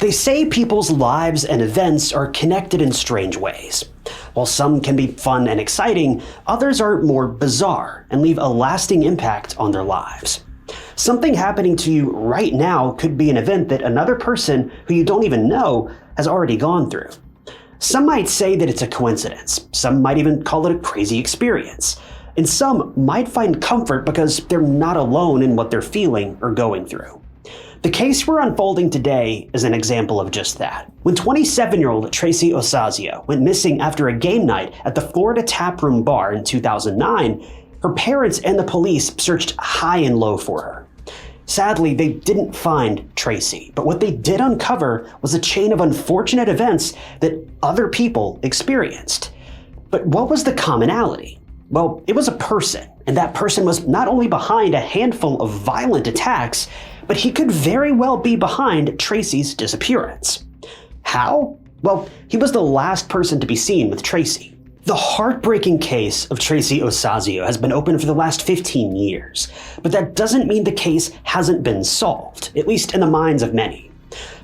They say people's lives and events are connected in strange ways. While some can be fun and exciting, others are more bizarre and leave a lasting impact on their lives. Something happening to you right now could be an event that another person who you don't even know has already gone through. Some might say that it's a coincidence. Some might even call it a crazy experience. And some might find comfort because they're not alone in what they're feeling or going through. The case we're unfolding today is an example of just that. When 27-year-old Tracy Ocasio went missing after a game night at the Florida Taproom Bar in 2009, her parents and the police searched high and low for her. Sadly, they didn't find Tracy, but what they did uncover was a chain of unfortunate events that other people experienced. But what was the commonality? Well, it was a person, and that person was not only behind a handful of violent attacks, but he could very well be behind Tracy's disappearance. How? Well, he was the last person to be seen with Tracy. The heartbreaking case of Tracy Ocasio has been open for the last 15 years, but that doesn't mean the case hasn't been solved, at least in the minds of many.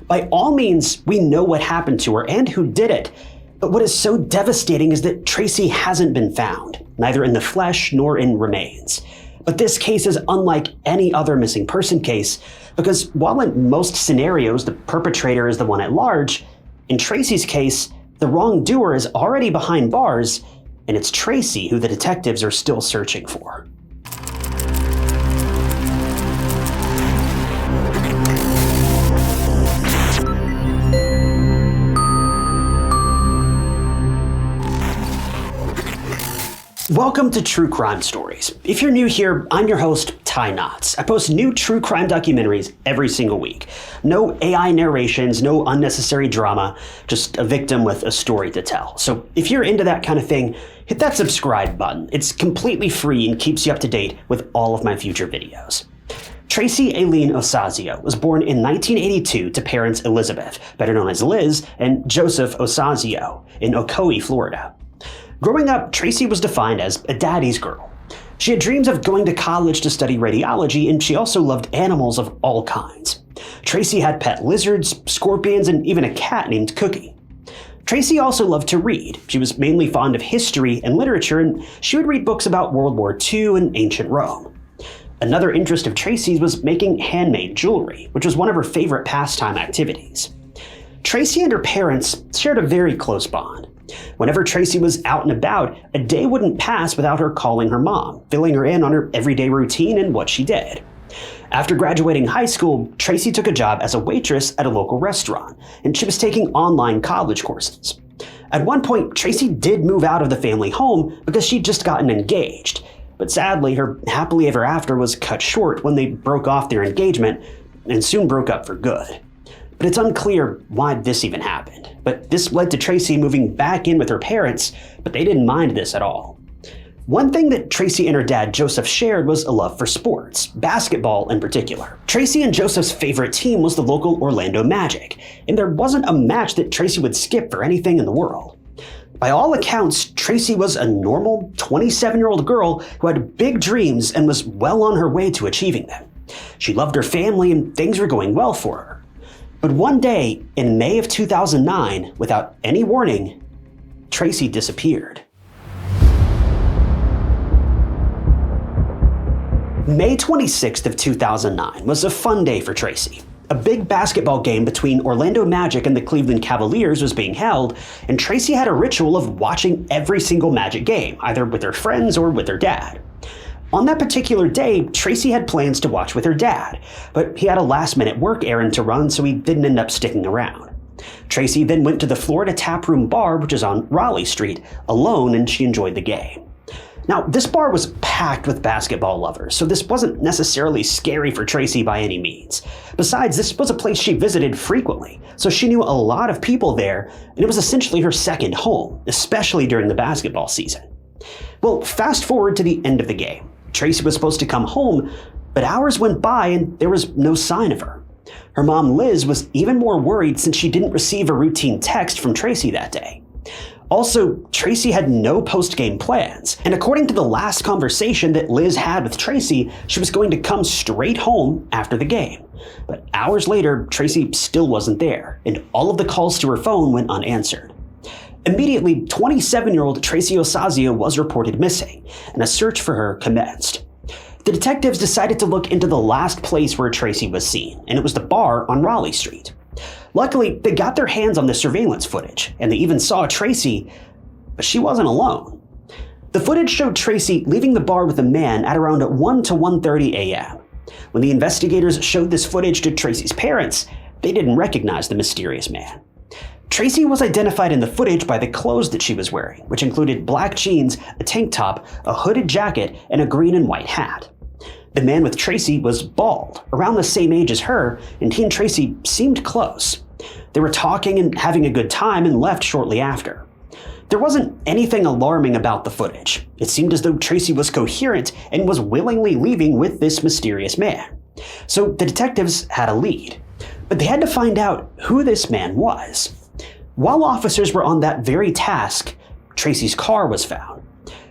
By all means, we know what happened to her and who did it, but what is so devastating is that Tracy hasn't been found, neither in the flesh nor in remains. But this case is unlike any other missing person case, because while in most scenarios the perpetrator is the one at large, in Tracy's case, the wrongdoer is already behind bars, and it's Tracy who the detectives are still searching for. Welcome to True Crime Stories. If you're new here, I'm your host, Ty Knotts. I post new true crime documentaries every single week. No AI narrations, no unnecessary drama, just a victim with a story to tell. So if you're into that kind of thing, hit that subscribe button. It's completely free and keeps you up to date with all of my future videos. Tracy Aileen Ocasio was born in 1982 to parents Elizabeth, better known as Liz, and Joseph Ocasio in Ocoee, Florida. Growing up, Tracy was defined as a daddy's girl. She had dreams of going to college to study radiology, and she also loved animals of all kinds. Tracy had pet lizards, scorpions, and even a cat named Cookie. Tracy also loved to read. She was mainly fond of history and literature, and she would read books about World War II and ancient Rome. Another interest of Tracy's was making handmade jewelry, which was one of her favorite pastime activities. Tracy and her parents shared a very close bond. Whenever Tracy was out and about, a day wouldn't pass without her calling her mom, filling her in on her everyday routine and what she did. After graduating high school, Tracy took a job as a waitress at a local restaurant, and she was taking online college courses. At one point, Tracy did move out of the family home because she'd just gotten engaged, but sadly, her happily ever after was cut short when they broke off their engagement and soon broke up for good. But it's unclear why this even happened. But this led to Tracy moving back in with her parents, but they didn't mind this at all. One thing that Tracy and her dad Joseph shared was a love for sports, basketball in particular. Tracy and Joseph's favorite team was the local Orlando Magic, and there wasn't a match that Tracy would skip for anything in the world. By all accounts, Tracy was a normal 27-year-old girl who had big dreams and was well on her way to achieving them. She loved her family and things were going well for her. But one day, in May of 2009, without any warning, Tracy disappeared. May 26th of 2009 was a fun day for Tracy. A big basketball game between Orlando Magic and the Cleveland Cavaliers was being held, and Tracy had a ritual of watching every single Magic game, either with her friends or with her dad. On that particular day, Tracy had plans to watch with her dad, but he had a last-minute work errand to run, so he didn't end up sticking around. Tracy then went to the Florida Taproom Bar, which is on Raleigh Street, alone, and she enjoyed the game. Now, this bar was packed with basketball lovers, so this wasn't necessarily scary for Tracy by any means. Besides, this was a place she visited frequently, so she knew a lot of people there, and it was essentially her second home, especially during the basketball season. Well, fast forward to the end of the game. Tracy was supposed to come home, but hours went by and there was no sign of her. Her mom, Liz, was even more worried since she didn't receive a routine text from Tracy that day. Also, Tracy had no post-game plans, and according to the last conversation that Liz had with Tracy, she was going to come straight home after the game. But hours later, Tracy still wasn't there, and all of the calls to her phone went unanswered. Immediately, 27-year-old Tracy Ocasio was reported missing, and a search for her commenced. The detectives decided to look into the last place where Tracy was seen, and it was the bar on Raleigh Street. Luckily, they got their hands on the surveillance footage, and they even saw Tracy, but she wasn't alone. The footage showed Tracy leaving the bar with a man at around 1 to 1:30 a.m. When the investigators showed this footage to Tracy's parents, they didn't recognize the mysterious man. Tracy was identified in the footage by the clothes that she was wearing, which included black jeans, a tank top, a hooded jacket, and a green and white hat. The man with Tracy was bald, around the same age as her, and he and Tracy seemed close. They were talking and having a good time and left shortly after. There wasn't anything alarming about the footage. It seemed as though Tracy was coherent and was willingly leaving with this mysterious man. So the detectives had a lead, but they had to find out who this man was. While officers were on that very task, Tracy's car was found.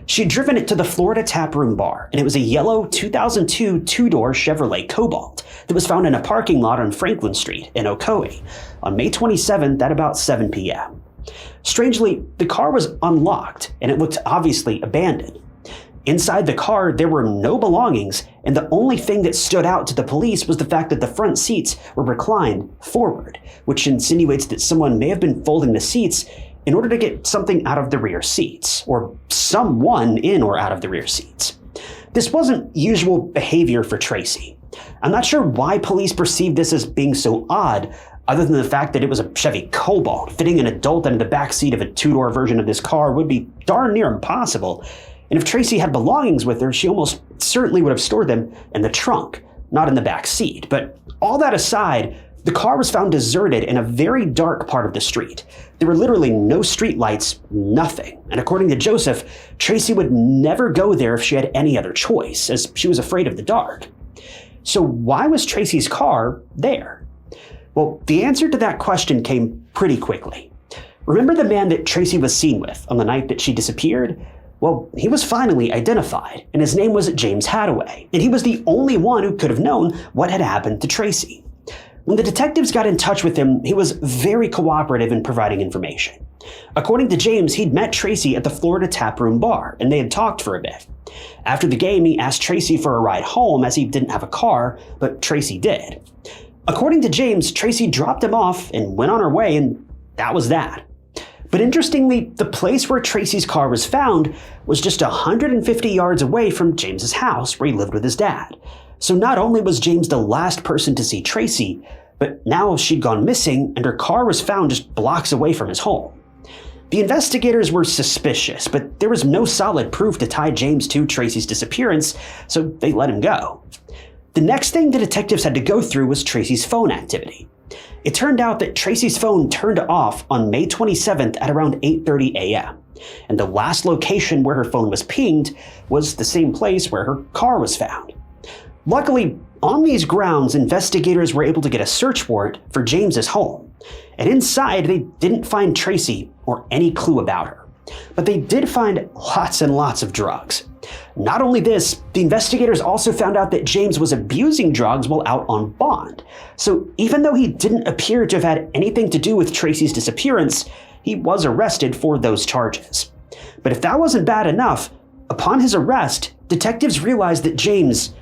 She'd driven it to the Florida Taproom Bar, and it was a yellow 2002 two-door Chevrolet Cobalt that was found in a parking lot on Franklin Street in Ocoee on May 27th at about 7 p.m. Strangely, the car was unlocked, and it looked obviously abandoned. Inside the car, there were no belongings, and the only thing that stood out to the police was the fact that the front seats were reclined forward, which insinuates that someone may have been folding the seats in order to get something out of the rear seats, or someone in or out of the rear seats. This wasn't usual behavior for Tracy. I'm not sure why police perceived this as being so odd, other than the fact that it was a Chevy Cobalt. Fitting an adult into the back seat of a two-door version of this car would be darn near impossible. And if Tracy had belongings with her, she almost certainly would have stored them in the trunk, not in the back seat. But all that aside, the car was found deserted in a very dark part of the street. There were literally no street lights, nothing. And according to Joseph, Tracy would never go there if she had any other choice, as she was afraid of the dark. So why was Tracy's car there? Well, the answer to that question came pretty quickly. Remember the man that Tracy was seen with on the night that she disappeared? Well, he was finally identified, and his name was James Hadaway, and he was the only one who could have known what had happened to Tracy. When the detectives got in touch with him, he was very cooperative in providing information. According to James, he'd met Tracy at the Florida Taproom Bar, and they had talked for a bit. After the game, he asked Tracy for a ride home as he didn't have a car, but Tracy did. According to James, Tracy dropped him off and went on her way, and that was that. But interestingly, the place where Tracy's car was found was just 150 yards away from James's house where he lived with his dad. So not only was James the last person to see Tracy, but now she'd gone missing and her car was found just blocks away from his home. The investigators were suspicious, but there was no solid proof to tie James to Tracy's disappearance, so they let him go. The next thing the detectives had to go through was Tracy's phone activity. It turned out that Tracy's phone turned off on May 27th at around 8:30 a.m. And the last location where her phone was pinged was the same place where her car was found. Luckily, on these grounds, investigators were able to get a search warrant for James's home. And inside, they didn't find Tracy or any clue about her. But they did find lots and lots of drugs. Not only this, the investigators also found out that James was abusing drugs while out on bond. So even though he didn't appear to have had anything to do with Tracy's disappearance, he was arrested for those charges. But if that wasn't bad enough, upon his arrest, detectives realized that James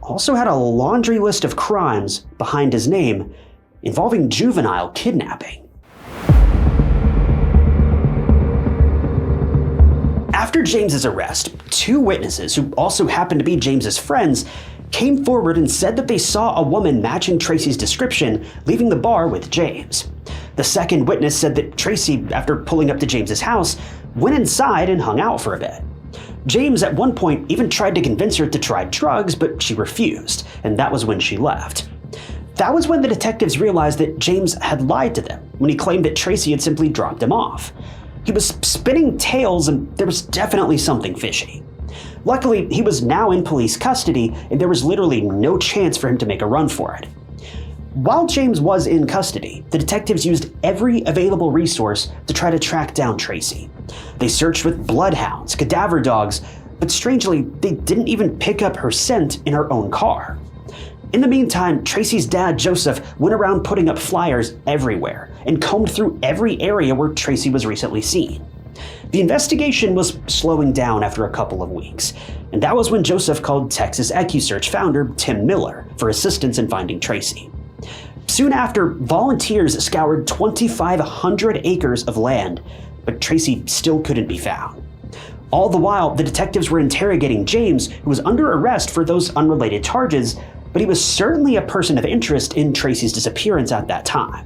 also had a laundry list of crimes behind his name involving juvenile kidnapping. After James's arrest, two witnesses, who also happened to be James's friends, came forward and said that they saw a woman matching Tracy's description leaving the bar with James. The second witness said that Tracy, after pulling up to James's house, went inside and hung out for a bit. James at one point even tried to convince her to try drugs, but she refused, and that was when she left. That was when the detectives realized that James had lied to them when he claimed that Tracy had simply dropped him off. He was spinning tales, and there was definitely something fishy. Luckily, he was now in police custody, and there was literally no chance for him to make a run for it. While James was in custody, the detectives used every available resource to try to track down Tracy. They searched with bloodhounds, cadaver dogs, but strangely, they didn't even pick up her scent in her own car. In the meantime, Tracy's dad, Joseph, went around putting up flyers everywhere and combed through every area where Tracy was recently seen. The investigation was slowing down after a couple of weeks, and that was when Joseph called Texas EquuSearch founder Tim Miller for assistance in finding Tracy. Soon after, volunteers scoured 2,500 acres of land, but Tracy still couldn't be found. All the while, the detectives were interrogating James, who was under arrest for those unrelated charges, but he was certainly a person of interest in Tracy's disappearance at that time.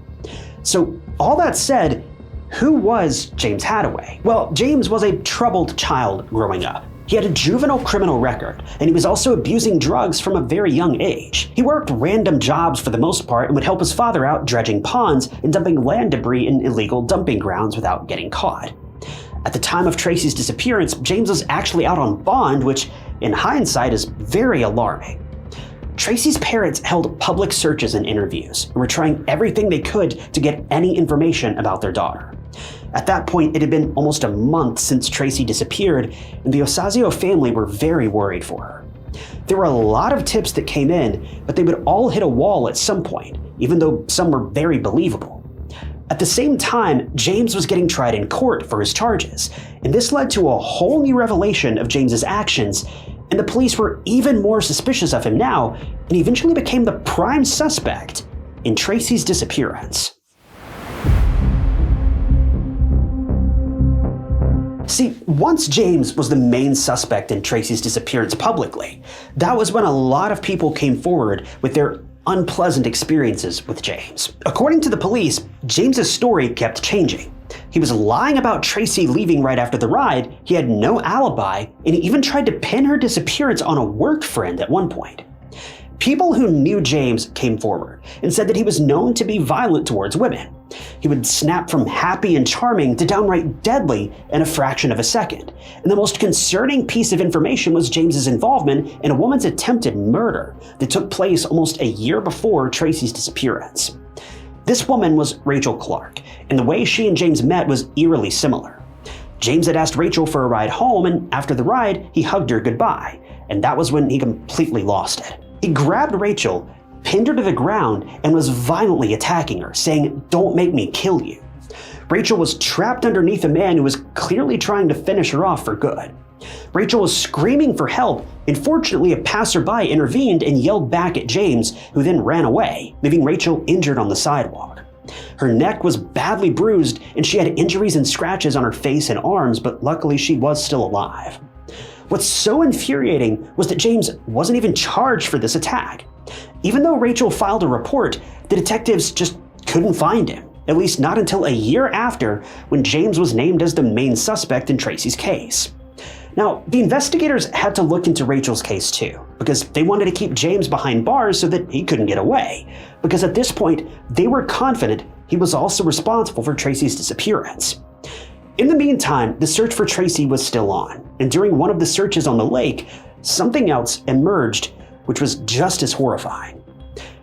So, all that said, who was James Hadaway? Well, James was a troubled child growing up. He had a juvenile criminal record, and he was also abusing drugs from a very young age. He worked random jobs for the most part and would help his father out dredging ponds and dumping land debris in illegal dumping grounds without getting caught. At the time of Tracy's disappearance, James was actually out on bond, which in hindsight is very alarming. Tracy's parents held public searches and interviews and were trying everything they could to get any information about their daughter. At that point, it had been almost a month since Tracy disappeared, and the Ocasio family were very worried for her. There were a lot of tips that came in, but they would all hit a wall at some point, even though some were very believable. At the same time, James was getting tried in court for his charges, and this led to a whole new revelation of James's actions, and the police were even more suspicious of him now, and he eventually became the prime suspect in Tracy's disappearance. See, once James was the main suspect in Tracy's disappearance publicly, that was when a lot of people came forward with their unpleasant experiences with James. According to the police, James's story kept changing. He was lying about Tracy leaving right after the ride, he had no alibi, and he even tried to pin her disappearance on a work friend at one point. People who knew James came forward and said that he was known to be violent towards women. He would snap from happy and charming to downright deadly in a fraction of a second. And the most concerning piece of information was James's involvement in a woman's attempted murder that took place almost a year before Tracy's disappearance. This woman was Rachel Clark, and the way she and James met was eerily similar. James had asked Rachel for a ride home, and after the ride, he hugged her goodbye, and that was when he completely lost it. He grabbed Rachel, pinned her to the ground, and was violently attacking her, saying, "Don't make me kill you." Rachel was trapped underneath a man who was clearly trying to finish her off for good. Rachel was screaming for help, and fortunately a passerby intervened and yelled back at James, who then ran away, leaving Rachel injured on the sidewalk. Her neck was badly bruised, and she had injuries and scratches on her face and arms, but luckily she was still alive. What's so infuriating was that James wasn't even charged for this attack. Even though Rachel filed a report, the detectives just couldn't find him, at least not until a year after, when James was named as the main suspect in Tracy's case. Now, the investigators had to look into Rachel's case too, because they wanted to keep James behind bars so that he couldn't get away, because at this point, they were confident he was also responsible for Tracy's disappearance. In the meantime, the search for Tracy was still on, and during one of the searches on the lake, something else emerged, which was just as horrifying.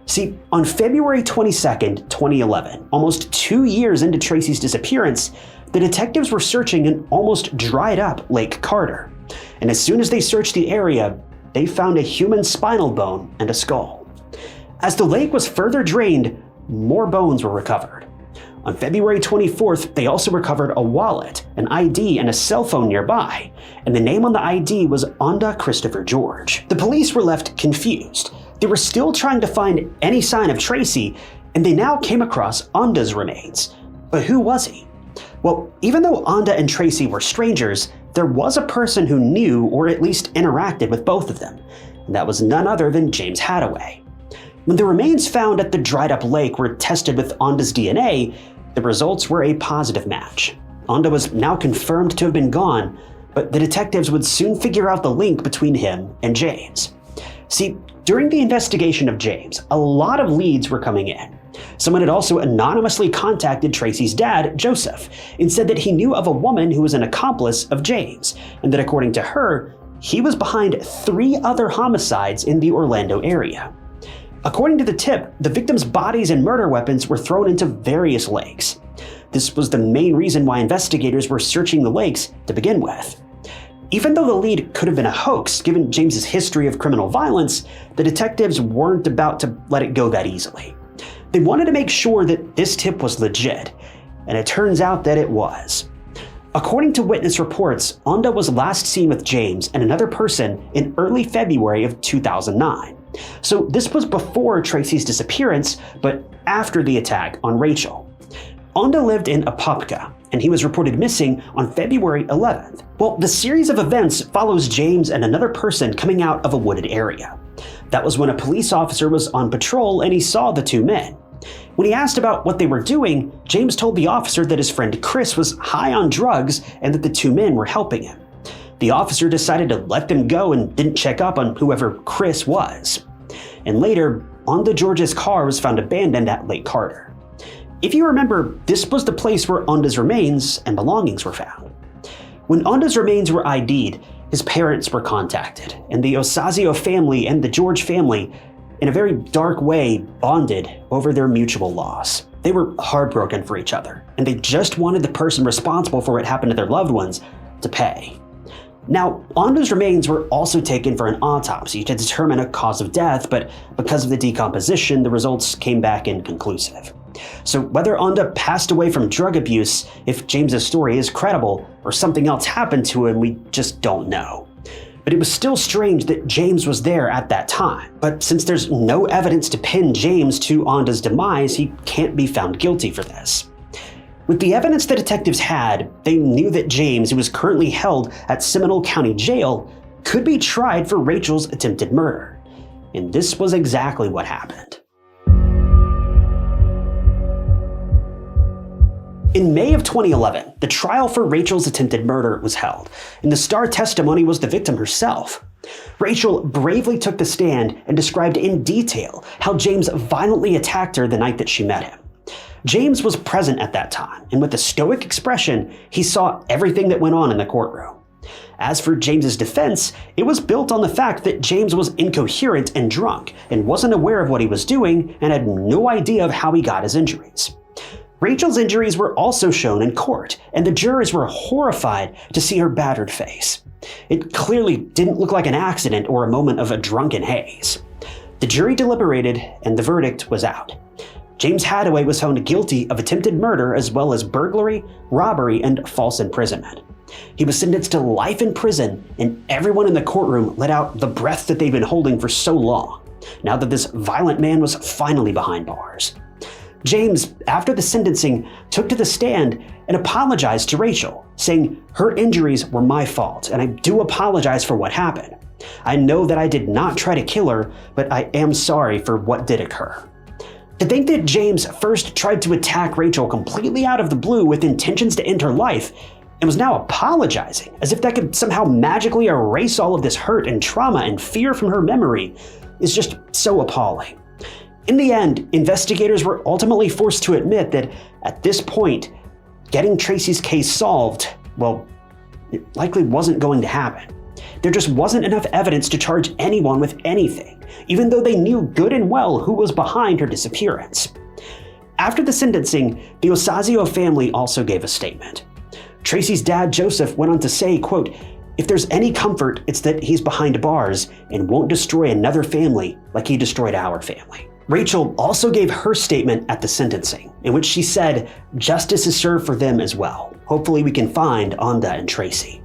See, on February 22nd, 2011, almost 2 years into Tracy's disappearance, the detectives were searching an almost dried up Lake Carter, and as soon as they searched the area, they found a human spinal bone and a skull. As the lake was further drained, more bones were recovered. On February 24th, they also recovered a wallet, an ID, and a cell phone nearby, and the name on the ID was Onda Christopher George. The police were left confused. They were still trying to find any sign of Tracy, and they now came across Onda's remains. But who was he? Well, even though Onda and Tracy were strangers, there was a person who knew or at least interacted with both of them, and that was none other than James Hadaway. When the remains found at the dried up lake were tested with Onda's DNA, the results were a positive match. Onda was now confirmed to have been gone, but the detectives would soon figure out the link between him and James. See, during the investigation of James, a lot of leads were coming in. Someone had also anonymously contacted Tracy's dad, Joseph, and said that he knew of a woman who was an accomplice of James, and that according to her, he was behind 3 other homicides in the Orlando area. According to the tip, the victims' bodies and murder weapons were thrown into various lakes. This was the main reason why investigators were searching the lakes to begin with. Even though the lead could have been a hoax, given James's history of criminal violence, the detectives weren't about to let it go that easily. They wanted to make sure that this tip was legit, and it turns out that it was. According to witness reports, Onda was last seen with James and another person in early February of 2009. So this was before Tracy's disappearance, but after the attack on Rachel. Onda lived in Apopka, and he was reported missing on February 11th. Well, the series of events follows James and another person coming out of a wooded area. That was when a police officer was on patrol and he saw the two men. When he asked about what they were doing, James told the officer that his friend Chris was high on drugs and that the two men were helping him. The officer decided to let them go and didn't check up on whoever Chris was. And later, Onda George's car was found abandoned at Lake Carter. If you remember, this was the place where Onda's remains and belongings were found. When Onda's remains were ID'd, his parents were contacted, and the Ocasio family and the George family, in a very dark way, bonded over their mutual loss. They were heartbroken for each other, and they just wanted the person responsible for what happened to their loved ones to pay. Now, Onda's remains were also taken for an autopsy to determine a cause of death, but because of the decomposition, the results came back inconclusive. So whether Onda passed away from drug abuse, if James's story is credible, or something else happened to him, we just don't know. But it was still strange that James was there at that time. But since there's no evidence to pin James to Onda's demise, he can't be found guilty for this. With the evidence the detectives had, they knew that James, who was currently held at Seminole County Jail, could be tried for Rachel's attempted murder. And this was exactly what happened. In May of 2011, the trial for Rachel's attempted murder was held, and the star testimony was the victim herself. Rachel bravely took the stand and described in detail how James violently attacked her the night that she met him. James was present at that time, and with a stoic expression, he saw everything that went on in the courtroom. As for James's defense, it was built on the fact that James was incoherent and drunk, and wasn't aware of what he was doing, and had no idea of how he got his injuries. Rachel's injuries were also shown in court, and the jurors were horrified to see her battered face. It clearly didn't look like an accident or a moment of a drunken haze. The jury deliberated, and the verdict was out. James Hadaway was found guilty of attempted murder as well as burglary, robbery, and false imprisonment. He was sentenced to life in prison, and everyone in the courtroom let out the breath that they'd been holding for so long, now that this violent man was finally behind bars. James, after the sentencing, took to the stand and apologized to Rachel, saying, "Her injuries were my fault, and I do apologize for what happened. I know that I did not try to kill her, but I am sorry for what did occur." To think that James first tried to attack Rachel completely out of the blue with intentions to end her life, and was now apologizing, as if that could somehow magically erase all of this hurt and trauma and fear from her memory, is just so appalling. In the end, investigators were ultimately forced to admit that at this point, getting Tracy's case solved, well, it likely wasn't going to happen. There just wasn't enough evidence to charge anyone with anything, even though they knew good and well who was behind her disappearance. After the sentencing, the Ocasio family also gave a statement. Tracy's dad, Joseph, went on to say, quote, "If there's any comfort, it's that he's behind bars and won't destroy another family like he destroyed our family." Rachel also gave her statement at the sentencing, in which she said, "Justice is served for them as well. Hopefully we can find Onda and Tracy."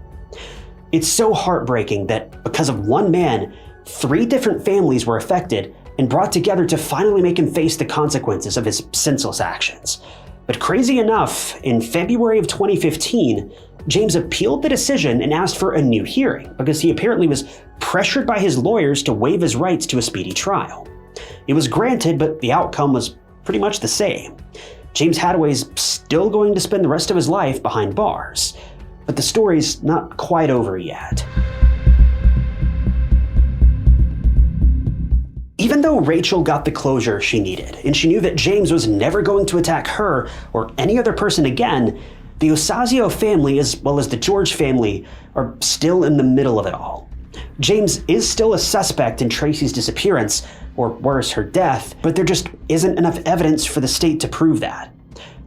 It's so heartbreaking that because of one man, 3 different families were affected and brought together to finally make him face the consequences of his senseless actions. But crazy enough, in February of 2015, James appealed the decision and asked for a new hearing because he apparently was pressured by his lawyers to waive his rights to a speedy trial. It was granted, but the outcome was pretty much the same. James Hadaway's still going to spend the rest of his life behind bars, but the story's not quite over yet. Even though Rachel got the closure she needed, and she knew that James was never going to attack her or any other person again, the Ocasio family, as well as the George family, are still in the middle of it all. James is still a suspect in Tracy's disappearance, or worse, her death, but there just isn't enough evidence for the state to prove that.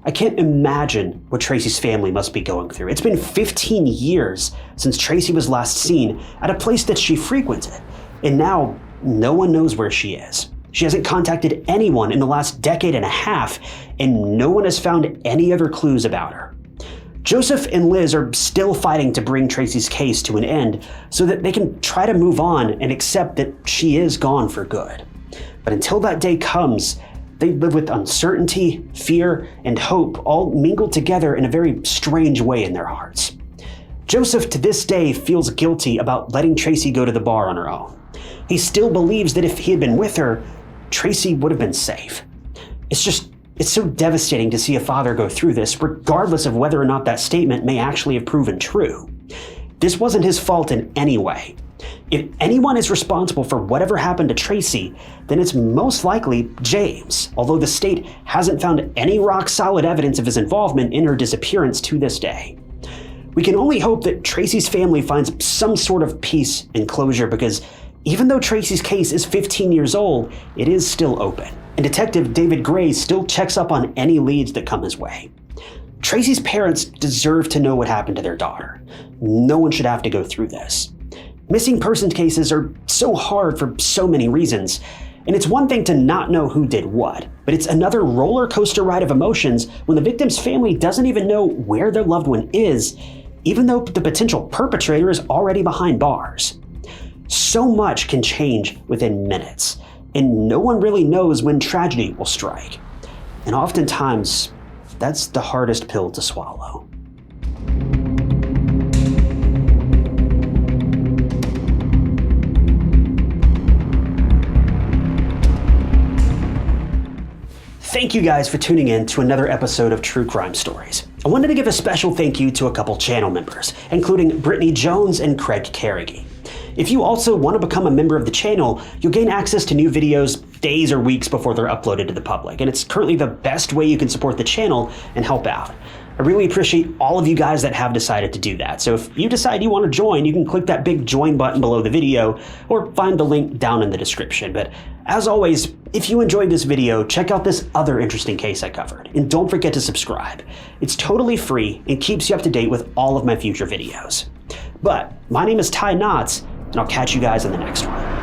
I can't imagine what Tracy's family must be going through. It's been 15 years since Tracy was last seen at a place that she frequented, and now no one knows where she is. She hasn't contacted anyone in the last decade and a half, and no one has found any other clues about her. Joseph and Liz are still fighting to bring Tracy's case to an end so that they can try to move on and accept that she is gone for good. But until that day comes, they live with uncertainty, fear, and hope all mingled together in a very strange way in their hearts. Joseph to this day feels guilty about letting Tracy go to the bar on her own. He still believes that if he had been with her, Tracy would have been safe. It's so devastating to see a father go through this, regardless of whether or not that statement may actually have proven true. This wasn't his fault in any way. If anyone is responsible for whatever happened to Tracy, then it's most likely James, although the state hasn't found any rock-solid evidence of his involvement in her disappearance to this day. We can only hope that Tracy's family finds some sort of peace and closure, because even though Tracy's case is 15 years old, it is still open, and Detective David Gray still checks up on any leads that come his way. Tracy's parents deserve to know what happened to their daughter. No one should have to go through this. Missing persons cases are so hard for so many reasons, and it's one thing to not know who did what, but it's another roller coaster ride of emotions when the victim's family doesn't even know where their loved one is, even though the potential perpetrator is already behind bars. So much can change within minutes, and no one really knows when tragedy will strike. And oftentimes, that's the hardest pill to swallow. Thank you guys for tuning in to another episode of True Crime Stories. I wanted to give a special thank you to a couple channel members, including Brittany Jones and Craig Carrigy. If you also want to become a member of the channel, you'll gain access to new videos days or weeks before they're uploaded to the public, and it's currently the best way you can support the channel and help out. I really appreciate all of you guys that have decided to do that. So if you decide you want to join, you can click that big join button below the video or find the link down in the description. But as always, if you enjoyed this video, check out this other interesting case I covered, and don't forget to subscribe. It's totally free and keeps you up to date with all of my future videos. But my name is Ty Knotts, and I'll catch you guys in the next one.